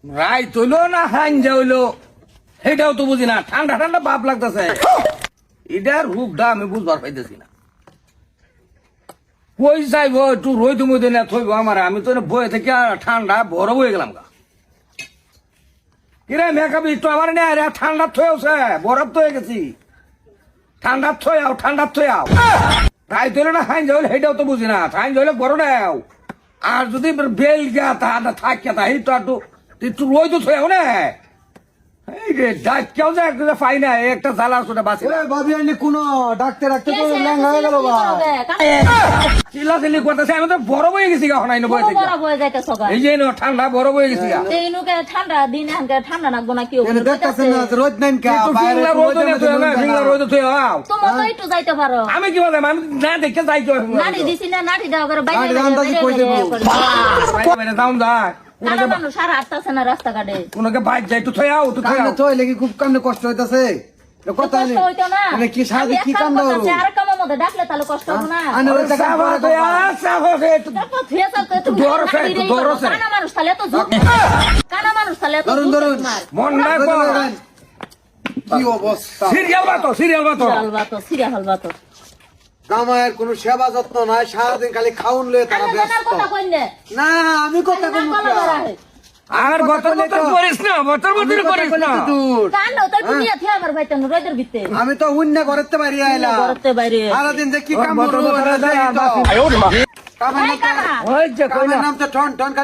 রাই তৈলো না হাঞ্জা হইলো সেটাও তো বুঝি না, ঠান্ডা ঠান্ডা ভাব লাগতেছে। এটার রূপটা আমি বুঝবার পাইতেছি না। কই যাইব একটু রইদ মধ্যে না থইব আমার, আমি তো বয়ে থেকে ঠান্ডা বড় হয়ে গেলাম গা। কিরে মেকআপ একটু আমার নেই, আরে ঠান্ডা থয়েছে, বরফ তো হয়ে গেছি। ঠান্ডা থয়ে আও, ঠান্ডা থয়ে আও। রাই তৈলো না হাঞ্জা হইলে সেটাও তো বুঝি না, হাঞ্জা হইলে বড় নেও। আর যদি বেল গা তা থাকে তা এই তো একটু রইদ থয়ে না। এই রে ডাক কেউ যা একটা পাই না, একটা জ্বালা সোটা বাঁচি না। ভাবি আনি কোন ডাক্তার রাখতে তো ল্যাঙ্গা হয়ে গেল বা চিল্লা চিল্লি করতেছে, আমি তো বড় হয়ে গেছি গা হনাই বয়ে থেকে। এই যে ঠান্ডা বড় হয়ে গেছি গা। ঠান্ডা দিন ঠান্ডা নাকবো না কি এনে দেখতাছেন না রোদ নাই কা একটু বাইরে ফিংলা রোদ না তুই না, ফিংলা রোদ তুই আও। তোমার তো একটু যাইতে পারো। আমি কি বললাম, আমি না দেখে যাইতে নাড়ি দিছি না, নাড়ি দাও করে নাড়ি দাও, আন্দাজি কই দেবো? বাইরে দাম যায় কানা মানুষ আর আসতেছে না রাস্তাঘাটে। কোনকে বাইক যাই একটু থই আও, তুই থই কামনে আও। তো লাগি খুব কামনে কষ্ট হইতাছে কথা কষ্ট হইতো না। মানে কি সাথে কি কাম দাও দাও আর কামের মধ্যে ডাকলে তাহলে কষ্ট হবে না। আনে ওই জায়গা সাবা তুই আসা হবে একটু তারপর ধুয়ে যাও তো তুমি দরছে, নাড়ি দিলেই দরছে। কানা মানুষ তাহলে এত ঝুঁক কানা মানুষ তাহলে এত ধরুন ঝুঁক ধরুন তোমার। মন না কি অবস্থা সিরিয়াল বাতো, সিরিয়াল বাতো। হালবা তো সিরা হালবা তো গামায়ের কোনো সেবা যত্ন নাই, সারাদিন খালি খাউন লয়ে তারা আমি ব্যস্ত। কথা কইলে না আমি কথা না কম বলা বলা হে আর বতর বতর করিস না, বতর বতর করিস না। কান্ড তো তুমি এথে আমার ভাইতেন রোদের ভিতরে আমি তো উন্না করতে পারি আইলা ঘরতে বাইরে সারাদিন যে কি কাম বতর করবো বতর কামের এই কানা ওই যে কইলা নাম তো টন টন